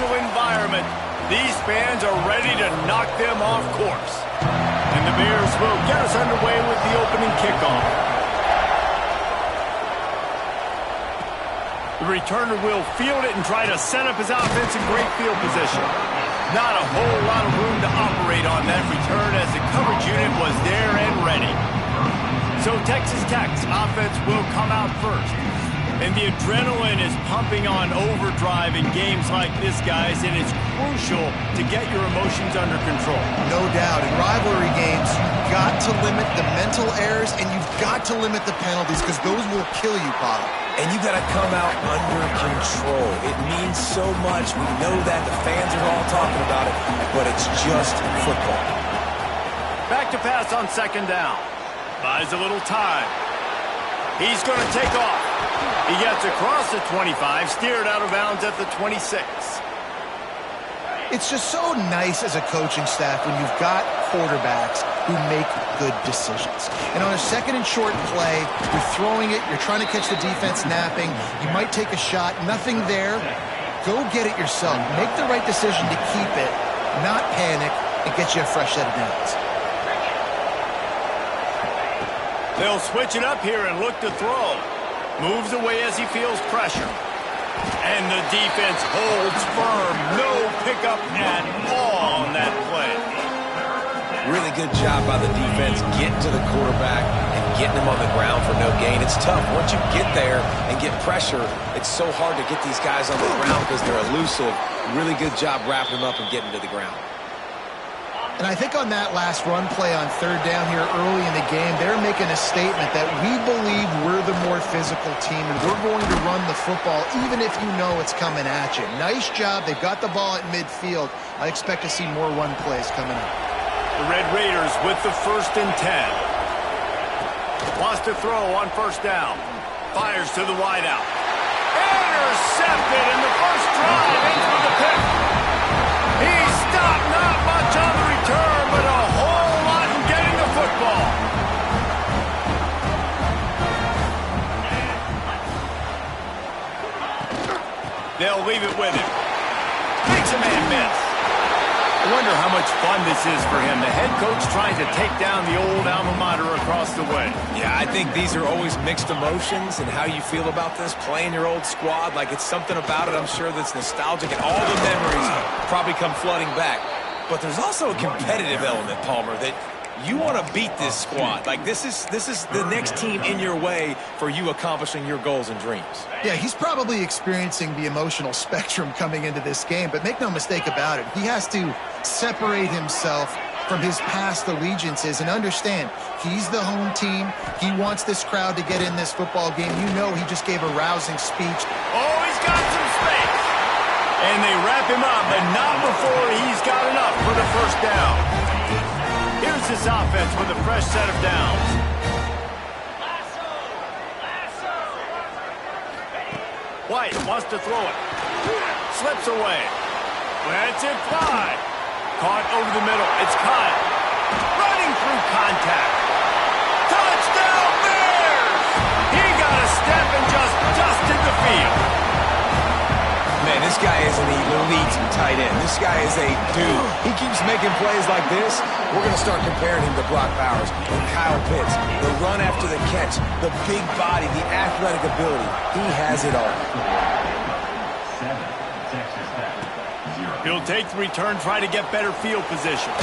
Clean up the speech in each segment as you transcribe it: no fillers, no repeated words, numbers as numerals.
hostile environment. These fans are ready to knock them off course. And the Bears will get us underway with the opening kickoff. The returner will field it and try to set up his offense in great field position. Not a whole lot of room to operate on that return as the coverage unit was there and ready. So Texas Tech's offense will come out first. And the adrenaline is pumping on overdrive in games like this, guys, and it's crucial to get your emotions under control. No doubt. In rivalry games, you've got to limit the mental errors, and you've got to limit the penalties because those will kill you, Paul. And you got to come out under control. It means so much. We know that. The fans are all talking about it, but it's just football. Back to pass on second down. Buys a little time. He's going to take off. He gets across the 25, steered out of bounds at the 26. It's just so nice as a coaching staff when you've got quarterbacks who make good decisions. And on a second and short play, you're throwing it, you're trying to catch the defense napping, you might take a shot, nothing there. Go get it yourself. Make the right decision to keep it, not panic, and get you a fresh set of downs. They'll switch it up here and look to throw. Moves away as he feels pressure. And the defense holds firm. No pickup at all on that play. Really good job by the defense getting to the quarterback and getting him on the ground for no gain. It's tough. Once you get there and get pressure, it's so hard to get these guys on the ground because they're elusive. Really good job wrapping them up and getting to the ground. And I think on that last run play on third down here early in the game, they're making a statement that we believe we're the more physical team and we're going to run the football even if you know it's coming at you. Nice job. They've got the ball at midfield. I expect to see more run plays coming up. The Red Raiders with the 1st and 10. Wants to throw on first down. Fires to the wideout. Intercepted in the first drive. Ends with a pick. He stopped, not much on the return, but a whole lot in getting the football. They'll leave it with him. Makes a man miss. I wonder how much fun this is for him. The head coach trying to take down the old alma mater across the way. Yeah, I think these are always mixed emotions and how you feel about this, playing your old squad. Like it's something about it, I'm sure, that's nostalgic, and all the memories probably come flooding back. But there's also a competitive element, Palmer, that you want to beat this squad. Like this is the next team in your way for you accomplishing your goals and dreams. Yeah, he's probably experiencing the emotional spectrum coming into this game, but make no mistake about it, he has to separate himself from his past allegiances and understand he's the home team. He wants this crowd to get in this football game. You know he just gave a rousing speech. Oh, he's got some space. And they wrap him up, but not before he's got enough for the first down. Here's this offense with a fresh set of downs. White wants to throw it. Slips away. Lets it fly. Caught over the middle. It's Kyle. Running through contact. Touchdown Bears! He got a step and just dusted the field. Man, this guy is an elite tight end. This guy is a dude. He keeps making plays like this. We're going to start comparing him to Brock Bowers and Kyle Pitts. The run after the catch, the big body, the athletic ability. He has it all. He'll take the return, try to get better field position.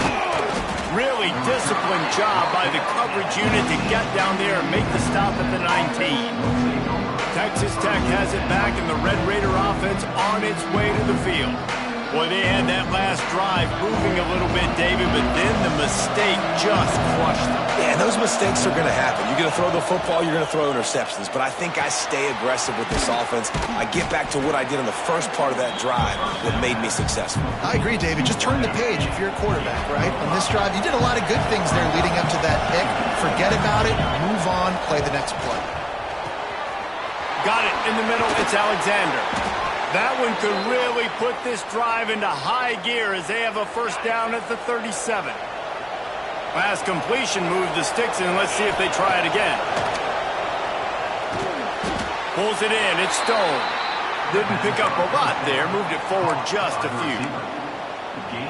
Really disciplined job by the coverage unit to get down there and make the stop at the 19. Texas Tech has it back, and the Red Raider offense on its way to the field. Boy, they had that last drive moving a little bit, David, but then the mistake just crushed them. Yeah, those mistakes are going to happen. You're going to throw the football, you're going to throw interceptions, but I think I stay aggressive with this offense. I get back to what I did in the first part of that drive that made me successful. I agree, David. Just turn the page if you're a quarterback, right? On this drive, you did a lot of good things there leading up to that pick. Forget about it, move on, play the next play. Got it in the middle. It's Alexander. That one could really put this drive into high gear as they have a first down at the 37. Pass completion, move the sticks in. Let's see if they try it again. Pulls it in. It's Stone. Didn't pick up a lot there, moved it forward just a few.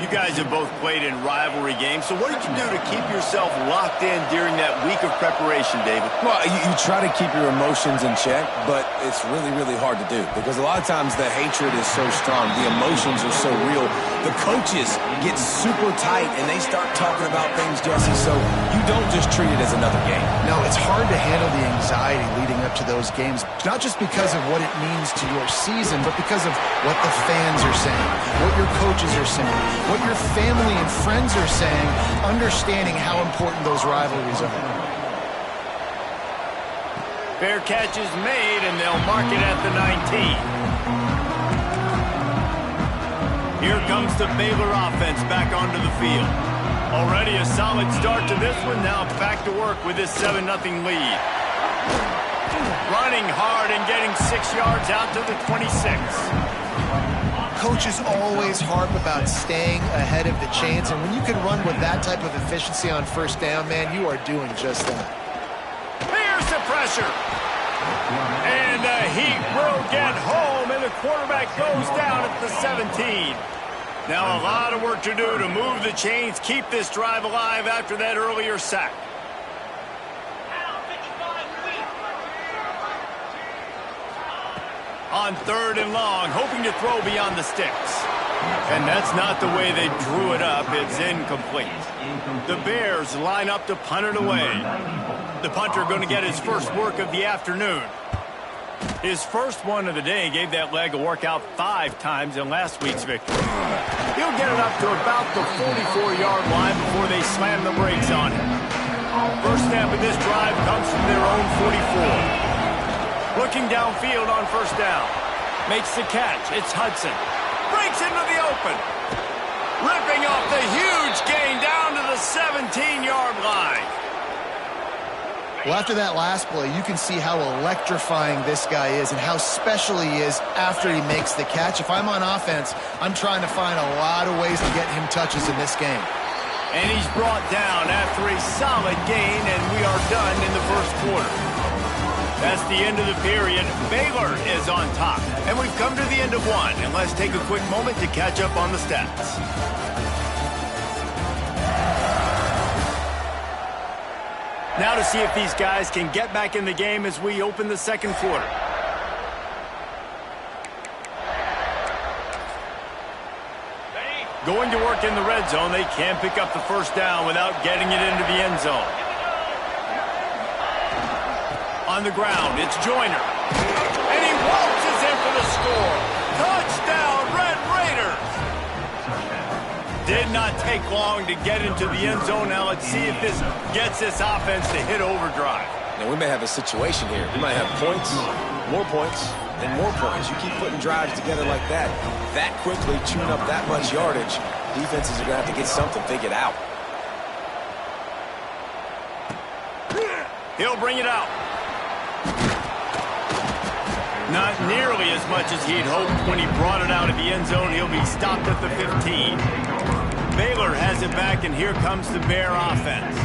You guys have both played in rivalry games, so what did you do to keep yourself locked in during that week of preparation, David? Well, you try to keep your emotions in check, but it's really, really hard to do because a lot of times the hatred is so strong, the emotions are so real. The coaches get super tight and they start talking about things, Jesse, so you don't just treat it as another game. No, it's hard to handle the anxiety leading up to those games, not just because of what it means to your season, but because of what the fans are saying, what your coaches are saying, what your family and friends are saying, understanding how important those rivalries are. Fair catch is made, and they'll mark it at the 19. Here comes the Baylor offense back onto the field. Already a solid start to this one. Now back to work with this 7-0 lead. Running hard and getting 6 yards out to the 26. Coaches always harp about staying ahead of the chains, and when you can run with that type of efficiency on first down, man, you are doing just that. Here's the pressure. And the heat will get home, and the quarterback goes down at the 17. Now a lot of work to do to move the chains, keep this drive alive after that earlier sack. On 3rd and long, hoping to throw beyond the sticks. And that's not the way they drew it up. It's incomplete. The Bears line up to punt it away. The punter going to get his first work of the afternoon. His first one of the day gave that leg a workout 5 times in last week's victory. He'll get it up to about the 44-yard line before they slam the brakes on him. First snap of this drive comes from their own 44. Looking downfield on first down. Makes the catch. It's Hudson. Breaks into the open. Ripping off the huge gain down to the 17-yard line. Well, after that last play, you can see how electrifying this guy is and how special he is after he makes the catch. If I'm on offense, I'm trying to find a lot of ways to get him touches in this game. And he's brought down after a solid gain, and we are done in the first quarter. That's the end of the period. Baylor is on top. And we've come to the end of one. And let's take a quick moment to catch up on the stats. Now to see if these guys can get back in the game as we open the second quarter. Going to work in the red zone, they can't pick up the first down without getting it into the end zone. On the ground, it's Joyner. And he waltzes in for the score. Touchdown, Red Raiders! Did not take long to get into the end zone. Now let's see if this gets this offense to hit overdrive. Now we may have a situation here. We might have points, and more points. You keep putting drives together like that quickly, chewing up that much yardage, defenses are going to have to get something figured out. He'll bring it out. Not nearly as much as he'd hoped when he brought it out of the end zone. He'll be stopped at the 15. Baylor has it back, and here comes the Bear offense.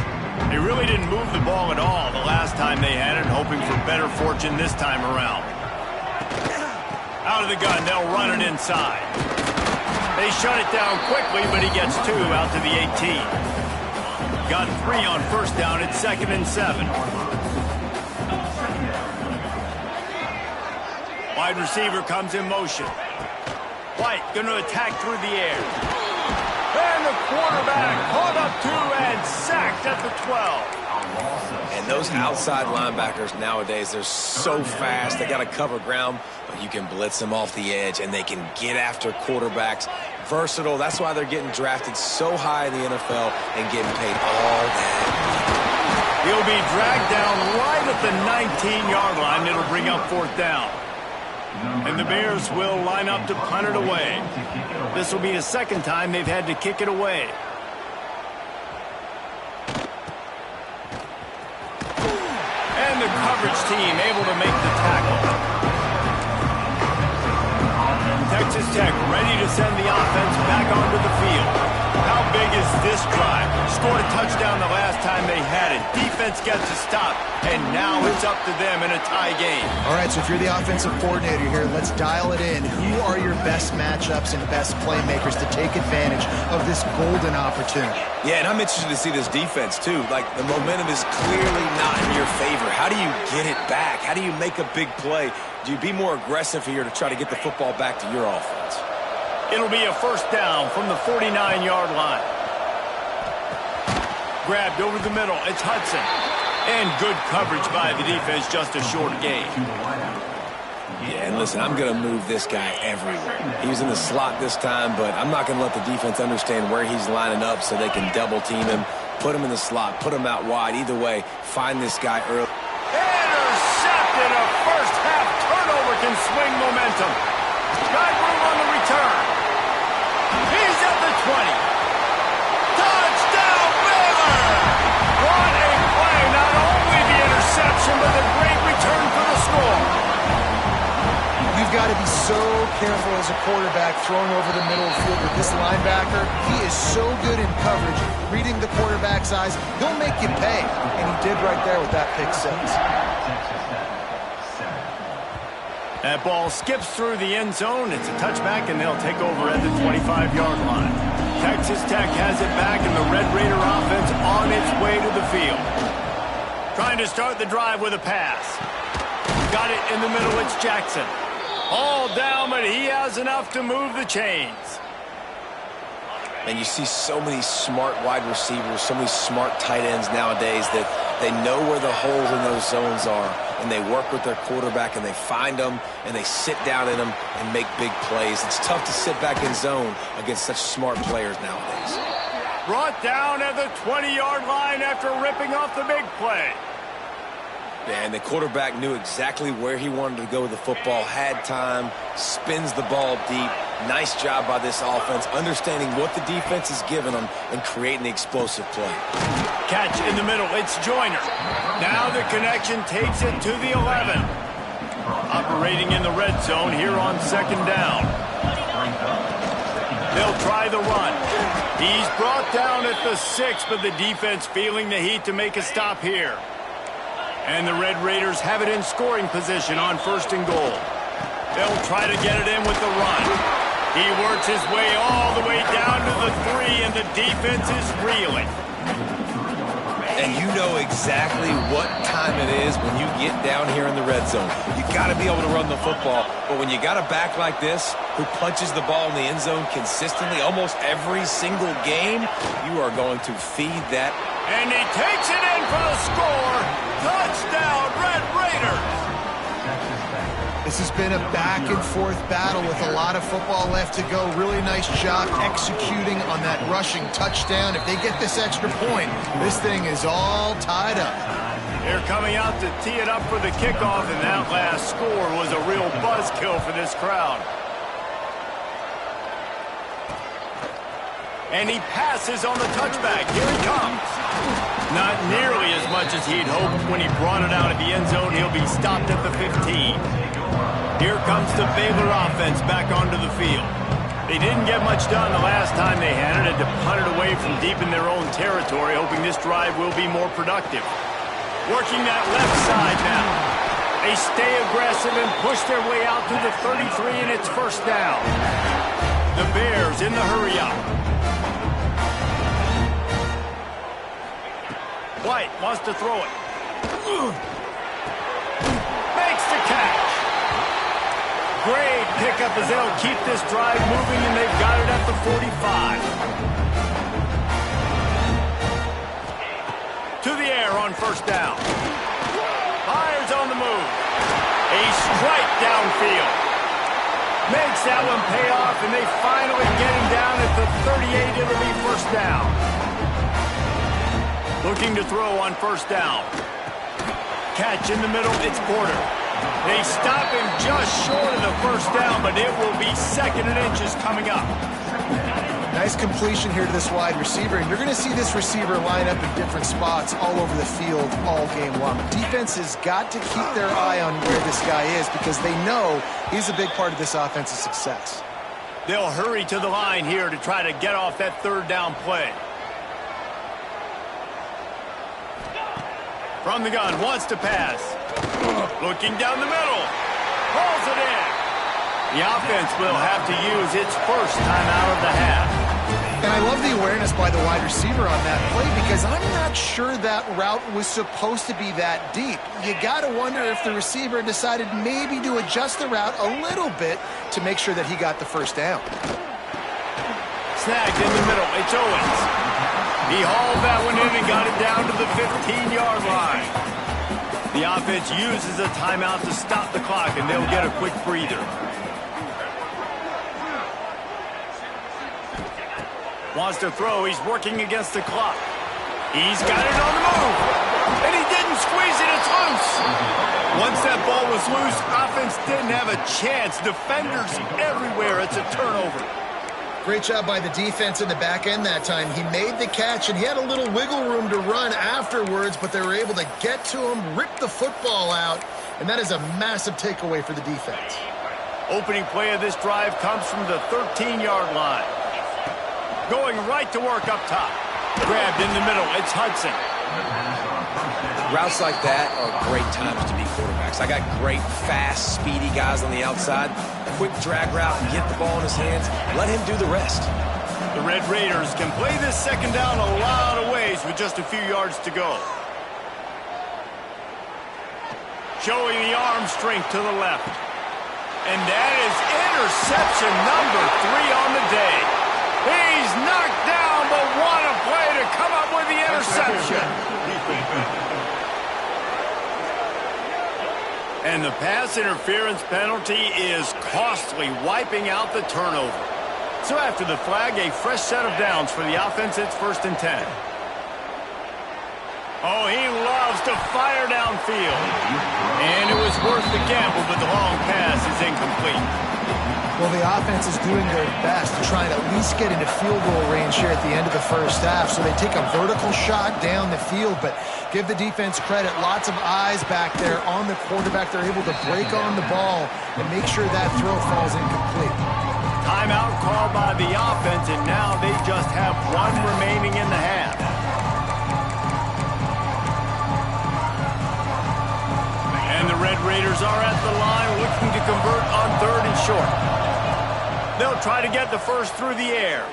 They really didn't move the ball at all the last time they had it, hoping for better fortune this time around. Out of the gun, they'll run it inside. They shut it down quickly, but he gets 2 out to the 18. Got 3 on first down. It's 2nd and 7. Wide receiver comes in motion. White going to attack through the air. And the quarterback caught up 2 and sacked at the 12. And those outside linebackers nowadays, they're so fast. They got to cover ground, but you can blitz them off the edge, and they can get after quarterbacks. Versatile. That's why they're getting drafted so high in the NFL and getting paid all that. He'll be dragged down right at the 19-yard line. It'll bring up 4th down. And the Bears will line up to punt it away. This will be the second time they've had to kick it away. And the coverage team able to make the tackle. Texas Tech ready to send the offense back onto the field. How big is this drive? Scored a touchdown the last time they had it. Defense gets a stop, and now it's up to them in a tie game. All right, so if you're the offensive coordinator here, let's dial it in. Who are your best matchups and best playmakers to take advantage of this golden opportunity? Yeah, and I'm interested to see this defense, too. Like, the momentum is clearly not in your favor. How do you get it back? How do you make a big play? Do you be more aggressive here to try to get the football back to your offense? It'll be a first down from the 49-yard line. Grabbed over the middle. It's Hudson. And good coverage by the defense, just a short gain. Yeah, and listen, I'm going to move this guy everywhere. He was in the slot this time, but I'm not going to let the defense understand where he's lining up so they can double-team him, put him in the slot, put him out wide. Either way, find this guy early. Intercepted! A first-half turnover can swing momentum. Got room on the return. He's at the 20. Touchdown, Baylor! What a play! Not only the interception, but the great return for the score. You've got to be so careful as a quarterback throwing over the middle of the field with this linebacker. He is so good in coverage, reading the quarterback's eyes. He'll make you pay, and he did right there with that pick six. That ball skips through the end zone. It's a touchback, and they'll take over at the 25-yard line. Texas Tech has it back, and the Red Raider offense on its way to the field. Trying to start the drive with a pass. Got it in the middle. It's Jackson. All down, but he has enough to move the chains. And you see so many smart wide receivers, so many smart tight ends nowadays that they know where the holes in those zones are, and they work with their quarterback, and they find them, and they sit down in them and make big plays. It's tough to sit back in zone against such smart players nowadays. Brought down at the 20-yard line after ripping off the big play. Yeah, and the quarterback knew exactly where he wanted to go with the football, had time, spins the ball deep. Nice job by this offense, understanding what the defense is giving them and creating the explosive play. Catch in the middle. It's Joyner. Now the connection takes it to the 11. Operating in the red zone here on second down. They'll try the run. He's brought down at the 6, but the defense feeling the heat to make a stop here. And the Red Raiders have it in scoring position on first and goal. They'll try to get it in with the run. He works his way all the way down to the 3, and the defense is reeling. And you know exactly what time it is when you get down here in the red zone. You got to be able to run the football, but when you got a back like this who punches the ball in the end zone consistently almost every single game, you are going to feed that. And he takes it in for the score. Touchdown, Red Raiders. This has been a back-and-forth battle with a lot of football left to go. Really nice job executing on that rushing touchdown. If they get this extra point, this thing is all tied up. They're coming out to tee it up for the kickoff, and that last score was a real buzzkill for this crowd. And he passes on the touchback. Here he comes. Not nearly as much as he'd hoped when he brought it out of the end zone. He'll be stopped at the 15. Here comes the Baylor offense back onto the field. They didn't get much done the last time they had it, to punt it away from deep in their own territory, hoping this drive will be more productive. Working that left side now. They stay aggressive and push their way out to the 33, and it's first down. The Bears in the hurry-up. White wants to throw it. Makes the catch. Great pickup as they'll keep this drive moving, and they've got it at the 45. To the air on first down. Fires on the move. A strike downfield. Makes that one pay off, and they finally get him down at the 38. It'll be first down. Looking to throw on first down. Catch in the middle, it's Porter. They stop him just short of the first down, but it will be second and inches coming up. Nice completion here to this wide receiver, and you're going to see this receiver line up in different spots all over the field all game long. Defense has got to keep their eye on where this guy is because they know he's a big part of this offense's success. They'll hurry to the line here to try to get off that third down play. From the gun, wants to pass. Looking down the middle. Pulls it in. The offense will have to use its first timeout of the half. And I love the awareness by the wide receiver on that play because I'm not sure that route was supposed to be that deep. You got to wonder if the receiver decided maybe to adjust the route a little bit to make sure that he got the first down. Snagged in the middle. It's Owens. He hauled that one in and got it down to the 15-yard line. The offense uses a timeout to stop the clock, and they'll get a quick breather. Wants to throw. He's working against the clock. He's got it on the move. And he didn't squeeze it. It's loose. Once that ball was loose, offense didn't have a chance. Defenders everywhere. It's a turnover. Great job by the defense in the back end that time. He made the catch, and he had a little wiggle room to run afterwards, but they were able to get to him, rip the football out, and that is a massive takeaway for the defense. Opening play of this drive comes from the 13-yard line. Going right to work up top. Grabbed in the middle. It's Hudson. Routes like that are great times to be quarterbacks. I got great, fast, speedy guys on the outside. Quick drag route and get the ball in his hands. Let him do the rest. The Red Raiders can play this second down a lot of ways with just a few yards to go. Showing the arm strength to the left. And that is interception number 3 on the day. He's knocked down, but what a play to come up with the interception. And the pass interference penalty is costly, wiping out the turnover. So after the flag, a fresh set of downs for the offense. It's 1st and 10. Oh, he loves to fire downfield. And it was worth the gamble, but the long pass is incomplete. Well, the offense is doing their best to try and at least get into field goal range here at the end of the first half. So they take a vertical shot down the field, but give the defense credit. Lots of eyes back there on the quarterback. They're able to break on the ball and make sure that throw falls incomplete. Timeout called by the offense, and now they just have one remaining in the half. And the Red Raiders are at the line looking to convert on 3rd and short. They'll try to get the first through the air.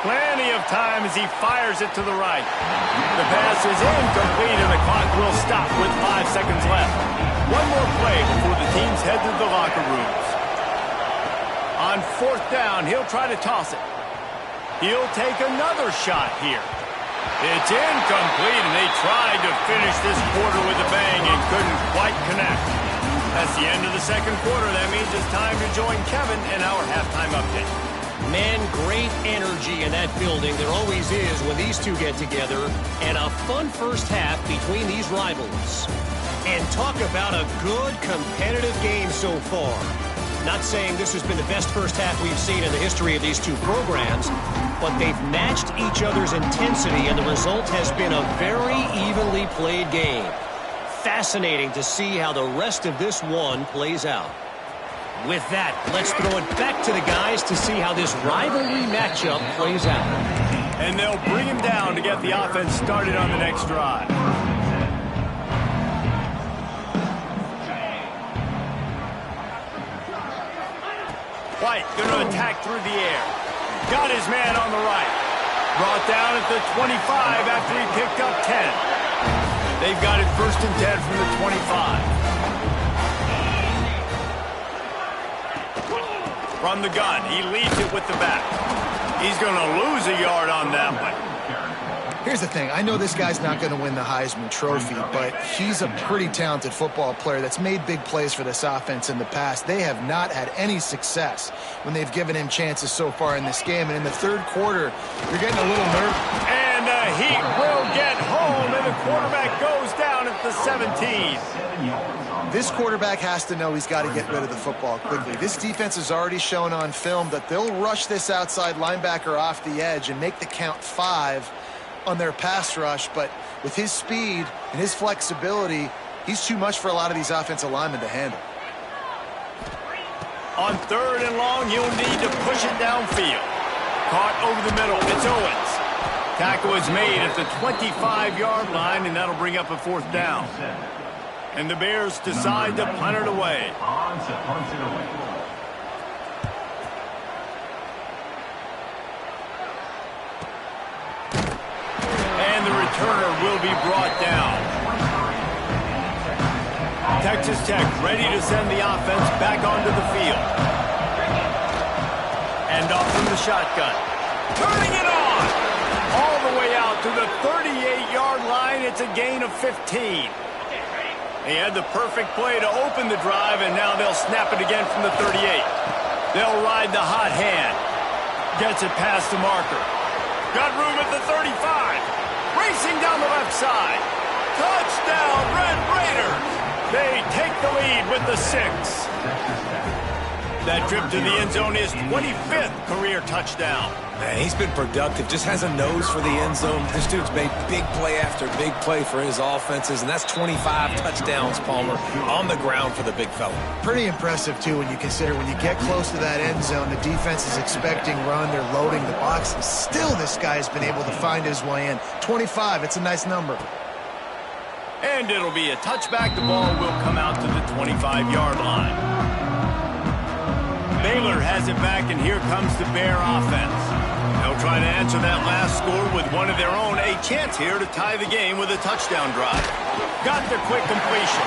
Plenty of time as he fires it to the right. The pass is incomplete and the clock will stop with 5 seconds left. One more play before the teams head to the locker rooms. On 4th down, he'll try to toss it. He'll take another shot here. It's incomplete, and they tried to finish this quarter with a bang and couldn't quite connect. That's the end of the second quarter. That means it's time to join Kevin in our halftime update. Man, great energy in that building. There always is when these two get together. And a fun first half between these rivals. And talk about a good competitive game so far. Not saying this has been the best first half we've seen in the history of these two programs, but they've matched each other's intensity, and the result has been a very evenly played game. Fascinating to see how the rest of this one plays out. With that, let's throw it back to the guys to see how this rivalry matchup plays out. And they'll bring him down to get the offense started on the next drive. White going to attack through the air. Got his man on the right. Brought down at the 25 after he picked up 10. They've got it 1st and 10 from the 25. From the gun, he leads it with the back. He's going to lose a yard on that one. Here's the thing. I know this guy's not going to win the Heisman Trophy, but he's a pretty talented football player that's made big plays for this offense in the past. They have not had any success when they've given him chances so far in this game. And in the third quarter, you're getting a little nervous. And the Heat will get home, and the quarterback goes down at the 17. This quarterback has to know he's got to get rid of the football quickly. This defense has already shown on film that they'll rush this outside linebacker off the edge and make the count 5 on their pass rush, but with his speed and his flexibility, He's too much for a lot of these offensive linemen to handle. On 3rd and long, he'll need to push it downfield. Caught over the middle. It's Owens. Tackle is made at the 25-yard line, and that'll bring up a 4th down. And the Bears decide to punt it away. And the returner will be brought down. Texas Tech ready to send the offense back onto the field. And off from the shotgun. Turning it on! All the way out to the 38-yard line. It's a gain of 15. They had the perfect play to open the drive, and now they'll snap it again from the 38. They'll ride the hot hand. Gets it past the marker. Got room at the 35. Racing down the left side. Touchdown, Red Raiders! They take the lead with the 6. That trip to the end zone is 25th career touchdown. Man, he's been productive. Just has a nose for the end zone. This dude's made big play after big play for his offenses, and that's 25 touchdowns, Palmer, on the ground for the big fella. Pretty impressive, too, when you consider when you get close to that end zone, the defense is expecting run, they're loading the box, and still this guy has been able to find his way in. 25, it's a nice number. And it'll be a touchback. The ball will come out to the 25-yard line. Baylor has it back, and here comes the Bear offense. They'll try to answer that last score with one of their own. A chance here to tie the game with a touchdown drive. Got the quick completion.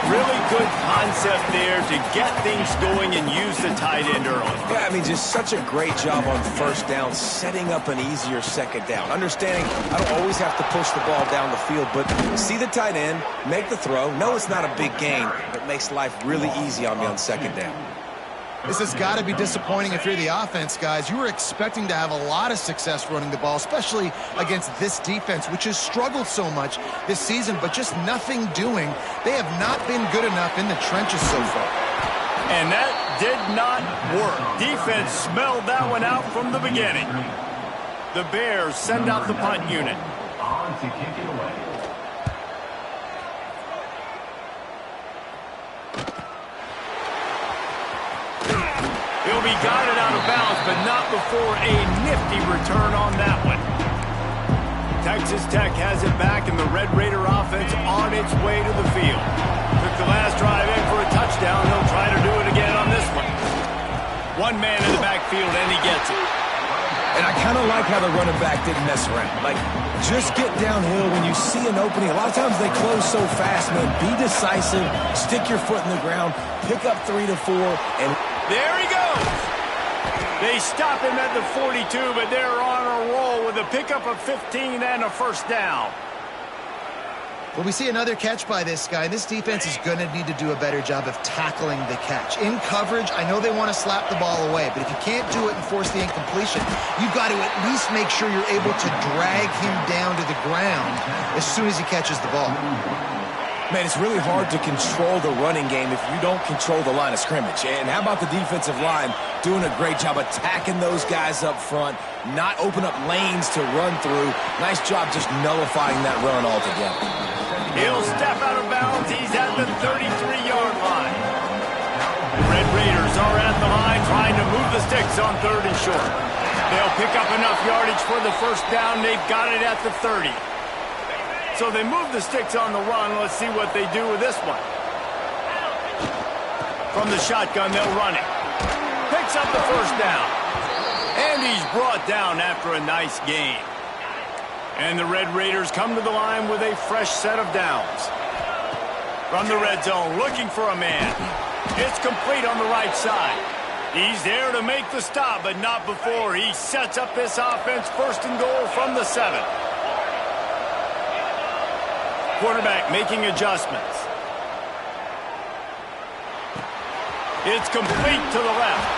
Really good concept there to get things going and use the tight end early. Yeah, I mean, just such a great job on 1st down, setting up an easier 2nd down. Understanding I don't always have to push the ball down the field, but see the tight end, make the throw. No, it's not a big gain, but it makes life really easy on me on 2nd down. This has got to be disappointing if you're the offense, guys. You were expecting to have a lot of success running the ball, especially against this defense, which has struggled so much this season, but just nothing doing. They have not been good enough in the trenches so far. And that did not work. Defense smelled that one out from the beginning. The Bears send out the punt unit. On to kick it away. He'll be guided out of bounds, but not before a nifty return on that one. Texas Tech has it back, and the Red Raider offense on its way to the field. Took the last drive in for a touchdown. He'll try to do it again on this one. One man in the backfield, and he gets it. And I kind of like how the running back didn't mess around. Like, just get downhill when you see an opening. A lot of times they close so fast, man. Be decisive, stick your foot in the ground, pick up 3 to 4, and there he goes. They stop him at the 42, but they're on a roll with a pickup of 15 and a 1st down. Well, we see another catch by this guy. This defense is going to need to do a better job of tackling the catch. In coverage, I know they want to slap the ball away, but if you can't do it and force the incompletion, you've got to at least make sure you're able to drag him down to the ground as soon as he catches the ball. Man, it's really hard to control the running game if you don't control the line of scrimmage. And how about the defensive line doing a great job attacking those guys up front, not open up lanes to run through. Nice job just nullifying that run altogether. He'll step out of bounds. He's at the 33-yard line. The Red Raiders are at the line trying to move the sticks on 3rd and short. They'll pick up enough yardage for the 1st down. They've got it at the 30. So they move the sticks on the run. Let's see what they do with this one. From the shotgun, they'll run it. Picks up the 1st down. And he's brought down after a nice gain. And the Red Raiders come to the line with a fresh set of downs. From the red zone, looking for a man. It's complete on the right side. He's there to make the stop, but not before he sets up this offense 1st and goal from the 7. Quarterback making adjustments. It's complete to the left.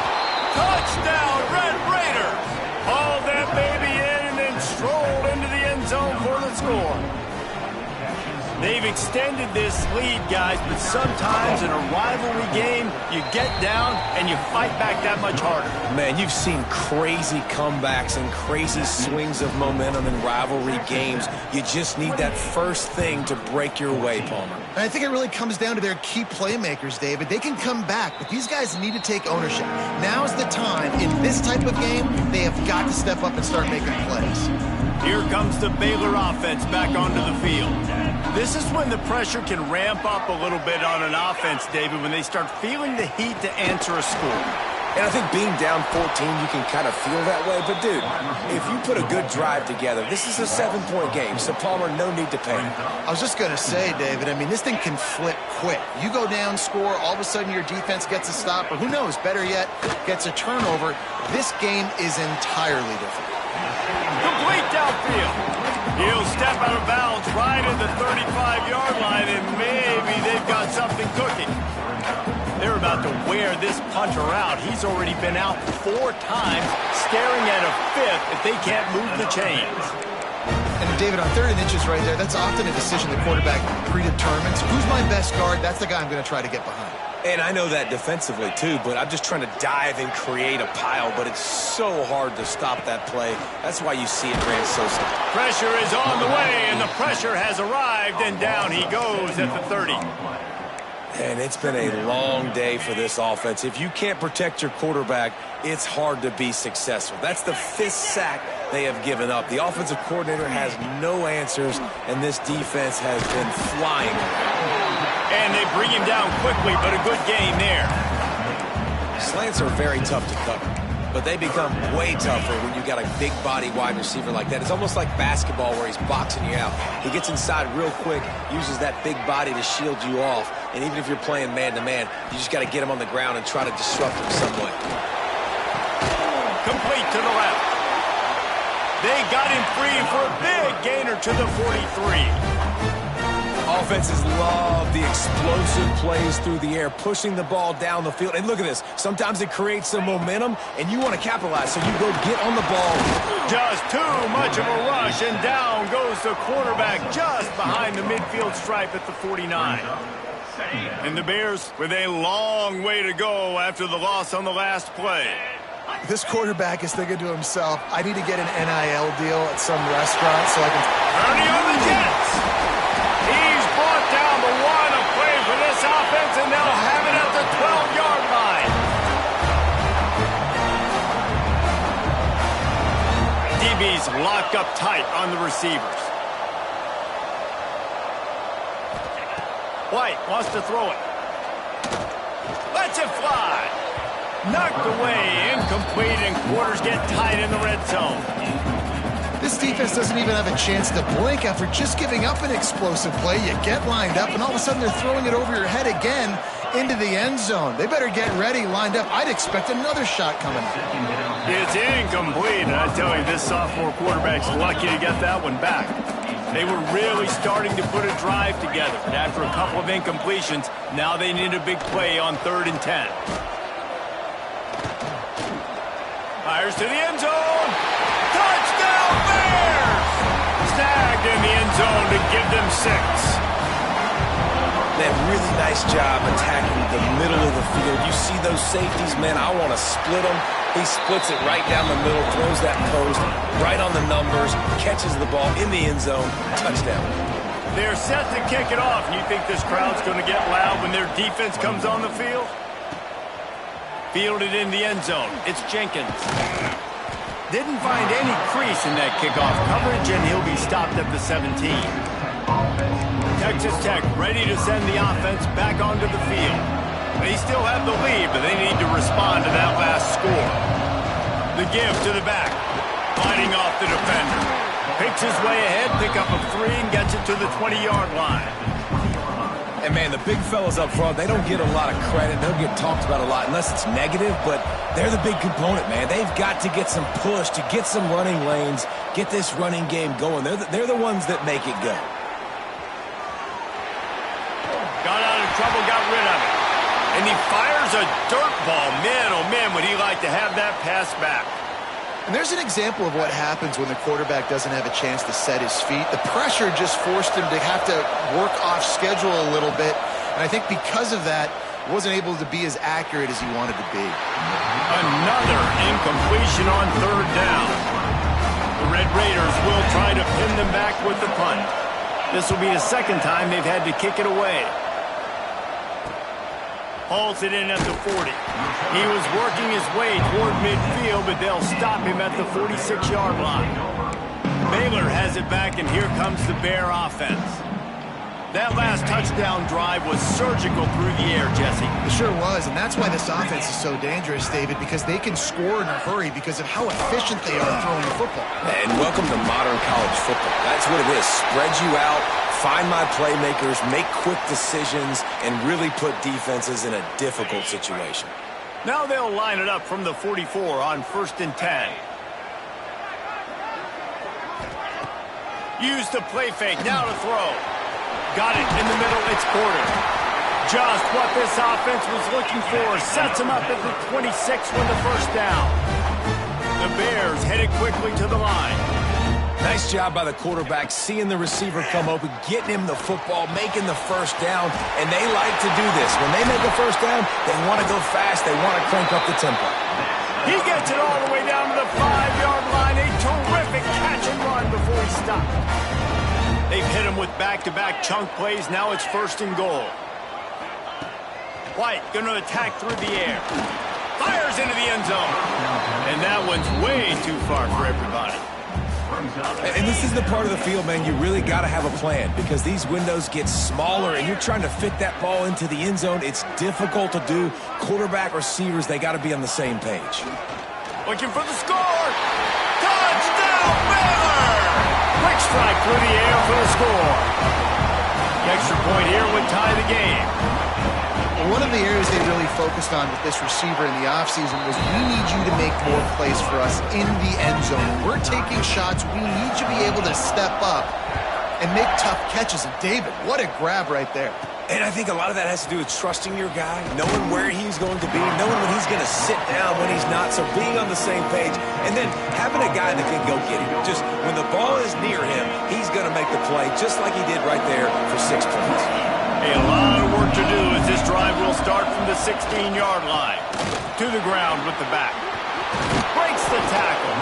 Touchdown, Red Raiders! Hauled that baby in and then strolled into the end zone for the score. They've extended this lead, guys, but sometimes in a rivalry game, you get down and you fight back that much harder. Man, you've seen crazy comebacks and crazy swings of momentum in rivalry games. You just need that first thing to break your way, Palmer. And I think it really comes down to their key playmakers, David. They can come back, but these guys need to take ownership. Now's the time. In this type of game, they have got to step up and start making plays. Here comes the Baylor offense back onto the field. This is when the pressure can ramp up a little bit on an offense, David, when they start feeling the heat to answer a score. And I think being down 14, you can kind of feel that way. But, dude, if you put a good drive together, this is a 7-point game, so, Palmer, no need to panic. I was just going to say, David, I mean, this thing can flip quick. You go down, score, all of a sudden your defense gets a stop, or who knows, better yet, gets a turnover. This game is entirely different. Complete downfield. He'll step out of bounds right at the 35-yard line, and maybe they've got something cooking. They're about to wear this punter out. He's already been out 4 times, staring at a 5th if they can't move the chains. And David, on 3rd and inches right there, that's often a decision the quarterback predetermines. Who's my best guard? That's the guy I'm going to try to get behind. And I know that defensively, too, but I'm just trying to dive and create a pile, but it's so hard to stop that play. That's why you see it ran so simple. Pressure is on the way, and the pressure has arrived, and down he goes at the 30. And it's been a long day for this offense. If you can't protect your quarterback, it's hard to be successful. That's the 5th sack they have given up. The offensive coordinator has no answers, and this defense has been flying around. And they bring him down quickly, but a good gain there. Slants are very tough to cover, but they become way tougher when you got a big body wide receiver like that. It's almost like basketball where he's boxing you out. He gets inside real quick, uses that big body to shield you off, and even if you're playing man-to-man, you just got to get him on the ground and try to disrupt him some way. Complete to the left. They got him free for a big gainer to the 43. Offenses love the explosive plays through the air, pushing the ball down the field. And look at this. Sometimes it creates some momentum, and you want to capitalize, so you go get on the ball. Just too much of a rush, and down goes the quarterback just behind the midfield stripe at the 49. And the Bears with a long way to go after the loss on the last play. This quarterback is thinking to himself, I need to get an NIL deal at some restaurant so I can... Ernie on the Jets. He's brought down the 1 of play for this offense, and they'll have it at the 12-yard line. DB's locked up tight on the receivers. White wants to throw it. Lets it fly. Knocked away, incomplete, and quarters get tight in the red zone. This defense doesn't even have a chance to blink after just giving up an explosive play. You get lined up, and all of a sudden they're throwing it over your head again into the end zone. They better get ready, lined up. I'd expect another shot coming. It's incomplete, and I tell you, this sophomore quarterback's lucky to get that one back. They were really starting to put a drive together, but after a couple of incompletions, now they need a big play on 3rd and 10. Fires to the end zone. Touchdown, Bears! Snagged in the end zone to give them 6. Man, really nice job attacking the middle of the field. You see those safeties, man, I want to split them. He splits it right down the middle, throws that post right on the numbers, catches the ball in the end zone, touchdown. They're set to kick it off. You think this crowd's going to get loud when their defense comes on the field? Fielded in the end zone. It's Jenkins. Didn't find any crease in that kickoff coverage, and he'll be stopped at the 17. Texas Tech ready to send the offense back onto the field. They still have the lead, but they need to respond to that last score. The give to the back. Fighting off the defender. Picks his way ahead, pick up a 3, and gets it to the 20-yard line. And, man, the big fellas up front, they don't get a lot of credit. They'll get talked about a lot unless it's negative, but they're the big component, man. They've got to get some push, to get some running lanes, get this running game going. They're the ones that make it go. Got out of trouble, got rid of it. And he fires a dirt ball. Man, oh, man, would he like to have that pass back. And there's an example of what happens when the quarterback doesn't have a chance to set his feet. The pressure just forced him to have to work off schedule a little bit. And I think because of that, wasn't able to be as accurate as he wanted to be. Another incompletion on third down. The Red Raiders will try to pin them back with the punt. This will be the second time they've had to kick it away. Hauls it in at the 40. He was working his way toward midfield, but they'll stop him at the 46-yard line. Baylor has it back, and here comes the Bear offense. That last touchdown drive was surgical through the air, Jesse. It sure was, and that's why this offense is so dangerous, David, because they can score in a hurry because of how efficient they are throwing the football. And welcome to modern college football. That's what it is. Spread you out, find my playmakers, make quick decisions, and really put defenses in a difficult situation. Now they'll line it up from the 44 on 1st and 10. Use the play fake, now to throw. Got it in the middle, it's Porter. Just what this offense was looking for. Sets him up at the 26 with the first down. The Bears headed quickly to the line. Nice job by the quarterback, seeing the receiver come open, getting him the football, making the first down, and they like to do this. When they make a first down, they want to go fast, they want to crank up the tempo. He gets it all the way down to the 5-yard line. A terrific catch and run before he stopped. They've hit him with back-to-back chunk plays. Now it's 1st and goal. White going to attack through the air. Fires into the end zone. And that one's way too far for everybody. And this is the part of the field, man, you really got to have a plan because these windows get smaller and you're trying to fit that ball into the end zone. It's difficult to do. Quarterback, receivers, they got to be on the same page. Looking for the score. Touchdown, Baylor! Quick strike through the air for the score. The extra point here would tie the game. One of the areas they really focused on with this receiver in the offseason was we need you to make more plays for us in the end zone. When we're taking shots, we need you to be able to step up and make tough catches. And David, what a grab right there. And I think a lot of that has to do with trusting your guy, knowing where he's going to be, knowing when he's going to sit down, when he's not, so being on the same page, and then having a guy that can go get him. Just when the ball is near him, he's going to make the play just like he did right there for 6 points. A lot of work to do as this drive will start from the 16-yard line. To the ground with the back. Breaks the tackle.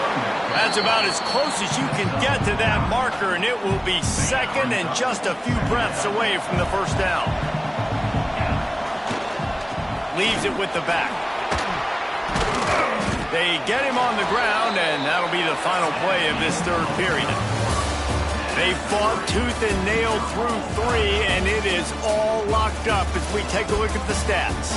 That's about as close as you can get to that marker, and it will be second and just a few breaths away from the first down. Leaves it with the back. They get him on the ground, and that'll be the final play of this third period. They fought tooth and nail through 3, and it is all locked up as we take a look at the stats.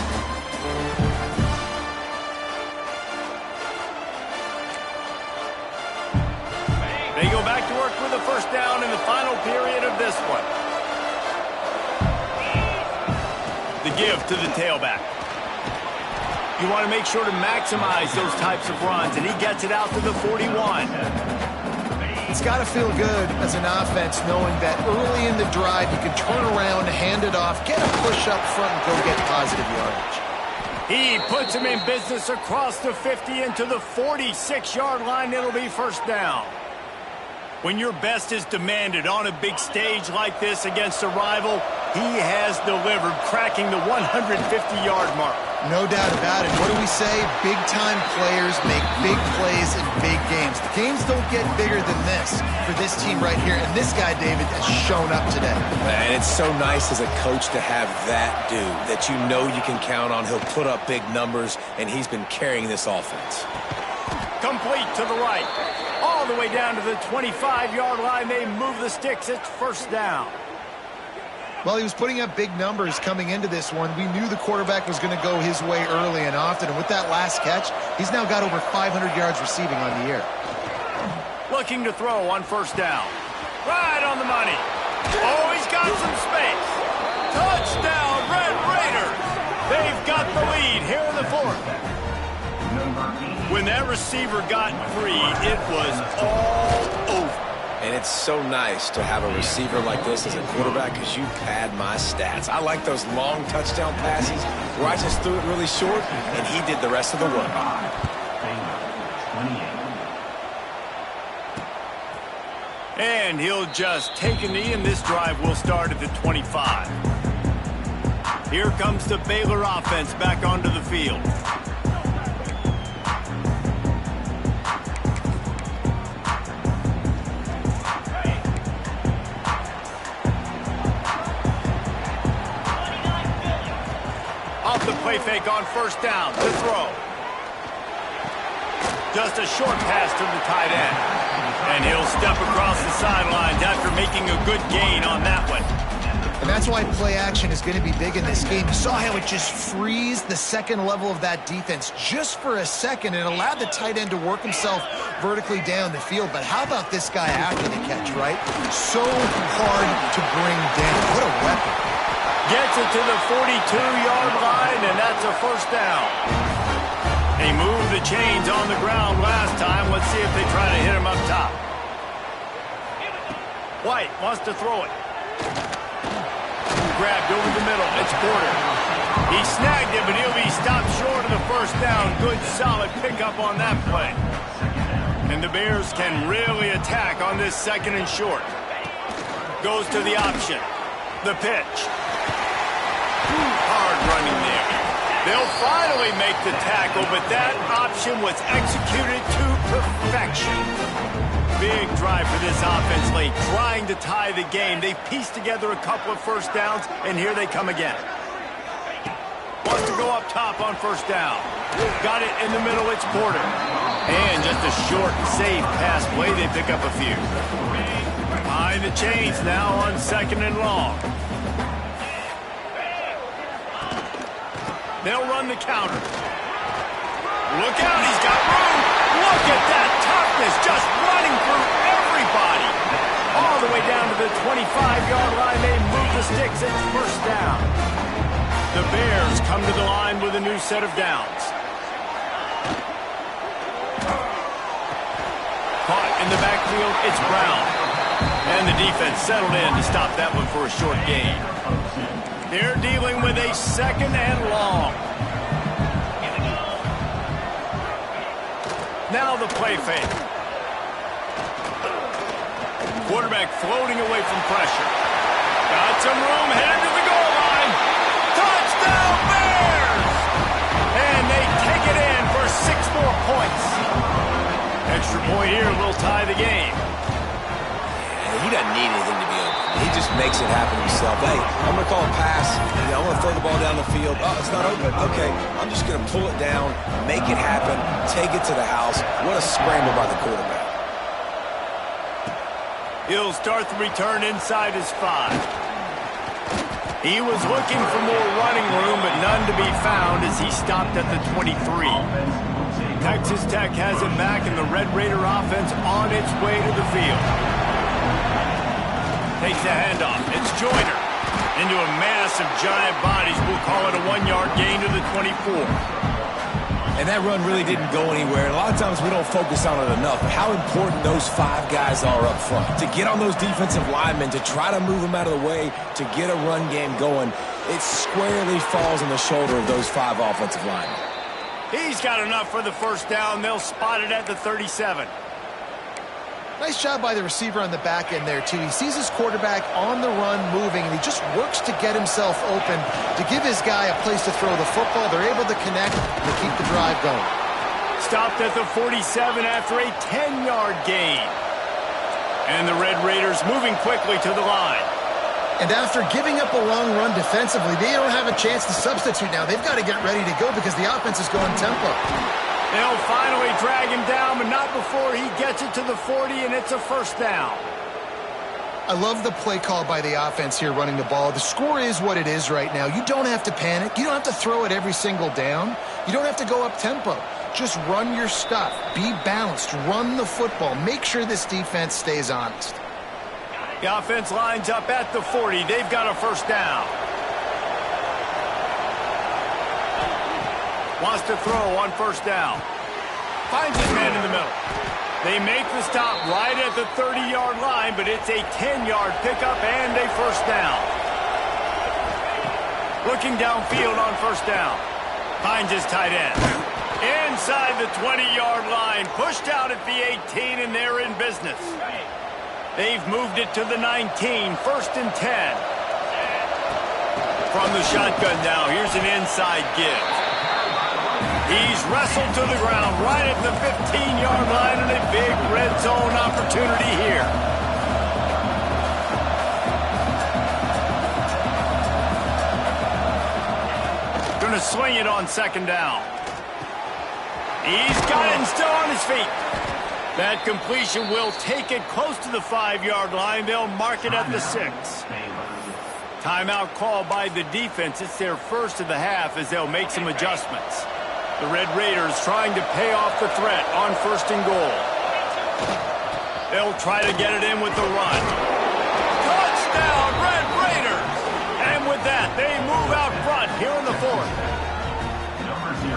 They go back to work with the first down in the final period of this one. The give to the tailback. You want to make sure to maximize those types of runs, and he gets it out to the 41. It's got to feel good as an offense knowing that early in the drive you can turn around, hand it off, get a push up front, and go get positive yardage. He puts him in business across the 50 into the 46-yard line. It'll be first down. When your best is demanded on a big stage like this against a rival, he has delivered, cracking the 150-yard mark. No doubt about it. What do we say? Big-time players make big plays in big games. The games don't get bigger than this for this team right here, and this guy, David, has shown up today. And it's so nice as a coach to have that dude that you know you can count on. He'll put up big numbers, and he's been carrying this offense. Complete to the right. All the way down to the 25-yard line. They move the sticks. It's first down. Well, he was putting up big numbers coming into this one. We knew the quarterback was going to go his way early and often. And with that last catch, he's now got over 500 yards receiving on the year. Looking to throw on first down. Right on the money. Oh, he's got some space. Touchdown, Red Raiders. They've got the lead here in the fourth. When that receiver got free, it was all over. And it's so nice to have a receiver like this as a quarterback because you pad my stats. I like those long touchdown passes where I just threw it really short and he did the rest of the work. And he'll just take a knee, and this drive will start at the 25. Here comes the Baylor offense back onto the field. Off the play fake on first down to throw. Just a short pass to the tight end. And he'll step across the sidelines after making a good gain on that one. And that's why play action is going to be big in this game. You saw how it just frees the second level of that defense just for a second and allowed the tight end to work himself vertically down the field. But how about this guy after the catch, right? So hard to bring down. What a weapon. Gets it to the 42-yard line, and that's a first down. They moved the chains on the ground last time. Let's see if they try to hit him up top. White wants to throw it. Grabbed over the middle. It's Porter. He snagged it, but he'll be stopped short of the first down. Good, solid pickup on that play. And the Bears can really attack on this second and short. Goes to the option. The pitch. Hard running there. They'll finally make the tackle, but that option was executed to perfection. Big drive for this offense late, trying to tie the game. They pieced together a couple of first downs, and here they come again. Wants to go up top on first down. Got it in the middle, it's Porter. And just a short, safe pass play, they pick up a few. Behind the chains now on second and long. They'll run the counter. Look out, he's got room. Look at that toughness, just running through everybody. All the way down to the 25-yard line. They move the sticks. It's first down. The Bears come to the line with a new set of downs. Caught in the backfield, it's Brown. And the defense settled in to stop that one for a short gain. They're dealing with a second and long. Now the play fake. Quarterback floating away from pressure. Got some room, headed to the goal line. Touchdown Bears! And they take it in for 6 more points. Extra point here will tie the game. He doesn't need anything to be open. He just makes it happen himself. Hey, I'm going to call a pass. I'm going to throw the ball down the field. Oh, it's not open. Okay, I'm just going to pull it down, make it happen, take it to the house. What a scramble by the quarterback. He'll start the return inside his 5. He was looking for more running room, but none to be found as he stopped at the 23. Texas Tech has it back, and the Red Raider offense on its way to the field. Takes the handoff. It's Joyner. Into a mass of giant bodies. We'll call it a 1-yard gain to the 24. And that run really didn't go anywhere. A lot of times we don't focus on it enough. How important those 5 guys are up front. To get on those defensive linemen, to try to move them out of the way, to get a run game going, it squarely falls on the shoulder of those 5 offensive linemen. He's got enough for the first down. They'll spot it at the 37. Nice job by the receiver on the back end there, too. He sees his quarterback on the run moving, and he just works to get himself open to give his guy a place to throw the football. They're able to connect and keep the drive going. Stopped at the 47 after a 10-yard gain. And the Red Raiders moving quickly to the line. And after giving up a long run defensively, they don't have a chance to substitute now. They've got to get ready to go because the offense is going tempo. They'll finally drag him down, but not before he gets it to the 40, and it's a first down. I love the play call by the offense here running the ball. The score is what it is right now. You don't have to panic. You don't have to throw it every single down. You don't have to go up tempo. Just run your stuff. Be balanced. Run the football. Make sure this defense stays honest. The offense lines up at the 40. They've got a first down. Wants to throw on first down. Finds his man in the middle. They make the stop right at the 30-yard line, but it's a 10-yard pickup and a first down. Looking downfield on first down. Finds his tight end. Inside the 20-yard line. Pushed out at the 18, and they're in business. They've moved it to the 19, 1st and 10. From the shotgun now, here's an inside give. He's wrestled to the ground right at the 15-yard line, and a big red zone opportunity here. Going to swing it on 2nd down. He's got it and still on his feet. That completion will take it close to the 5-yard line. They'll mark it at the 6. Timeout call by the defense. It's their first of the half as they'll make some adjustments. The Red Raiders trying to pay off the threat on 1st and goal. They'll try to get it in with the run. Touchdown, Red Raiders! And with that, they move out front here in the 4th.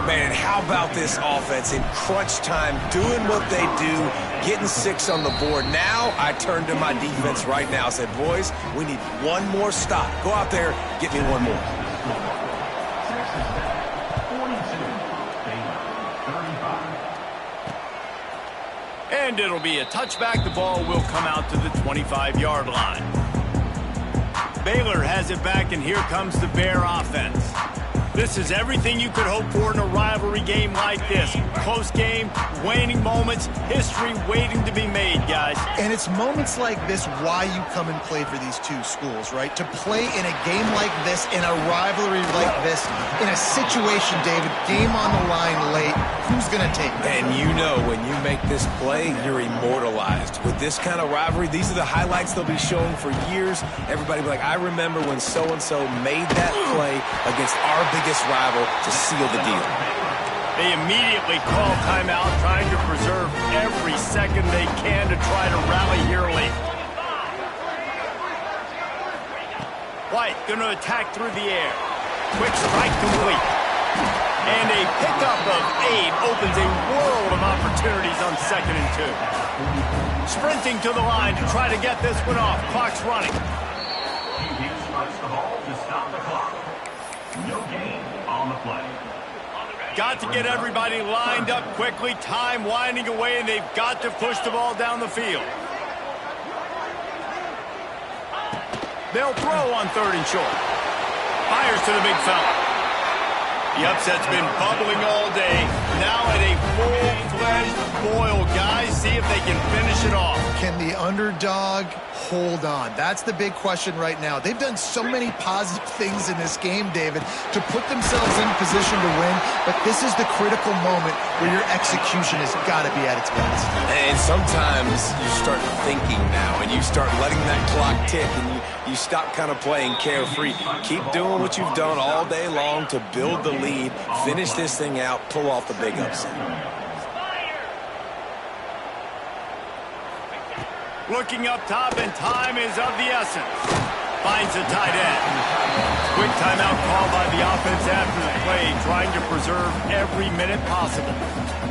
Man, how about this offense in crunch time, doing what they do, getting 6 on the board. Now I turn to my defense right now and say, boys, we need one more stop. Go out there, get me one more. And it'll be a touchback. The ball will come out to the 25-yard line. Baylor has it back, and here comes the Bear offense. This is everything you could hope for in a rivalry game like this. Close game, waning moments, history waiting to be made, guys. And it's moments like this why you come and play for these two schools, right? To play in a game like this, in a rivalry like this, in a situation, David, game on the line late, who's going to take it? And you know when you make this play, you're immortalized. With this kind of rivalry, these are the highlights they'll be showing for years. Everybody will be like, I remember when so-and-so made that play against our biggest rival to seal the deal. They immediately call timeout, trying to preserve every second they can to try to rally here late. White going to attack through the air. Quick strike complete. And a pickup of 8 opens a world of opportunities on 2nd and 2. Sprinting to the line to try to get this one off. Clock's running. He starts the ball to stop the clock. No gain on the play. Got to get everybody lined up quickly. Time winding away, and they've got to push the ball down the field. They'll throw on 3rd and short. Fires to the big fella. The upset's been bubbling all day. Now at a full-fledged boil, guys. See if they can finish it off. Can the underdog hold on? That's the big question right now. They've done so many positive things in this game, David, to put themselves in position to win, but this is the critical moment where your execution has got to be at its best. And sometimes you start thinking now, and you start letting that clock tick, and you stop kind of playing carefree. Keep doing what you've done all day long to build the lead, finish this thing out, pull off the big upset. Looking up top, and time is of the essence. Finds a tight end. Quick timeout call by the offense after the play, trying to preserve every minute possible.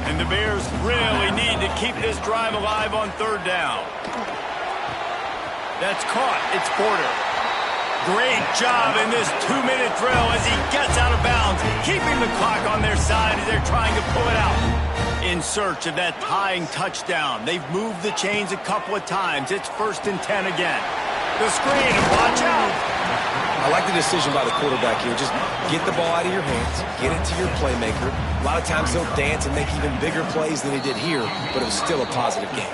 And the Bears really need to keep this drive alive on 3rd down. That's caught. It's Porter. Great job in this 2-minute drill as he gets out of bounds, keeping the clock on their side as they're trying to pull it out. In search of that tying touchdown. They've moved the chains a couple of times. It's 1st and 10 again. The screen, and watch out. I like the decision by the quarterback here. Just get the ball out of your hands, get it to your playmaker. A lot of times they'll dance and make even bigger plays than he did here, but it was still a positive game.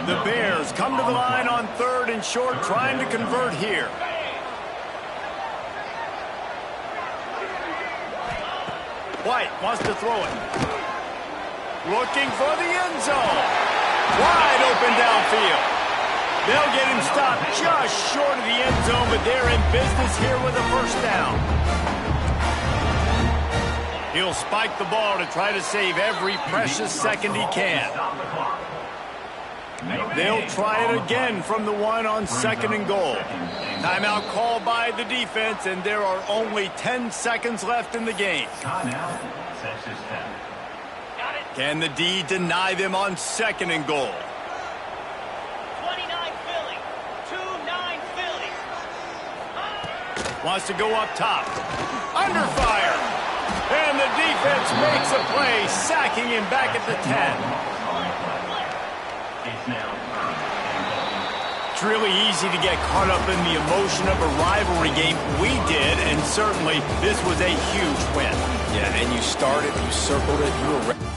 The Bears come to the line on 3rd and short, trying to convert here. White wants to throw it. Looking for the end zone. Wide open downfield. They'll get him stopped just short of the end zone, but they're in business here with a 1st down. He'll spike the ball to try to save every precious second he can. They'll try it again from the 1 on 2nd and goal. Timeout called by the defense, and there are only 10 seconds left in the game. Can the D deny them on 2nd and goal? 29 Philly. 2-9 Philly. Wants to go up top. Under fire. And the defense makes a play, sacking him back at the 10. It's now third and goal. It's really easy to get caught up in the emotion of a rivalry game. We did, and certainly this was a huge win. Yeah, and you started, you circled it, you were ready.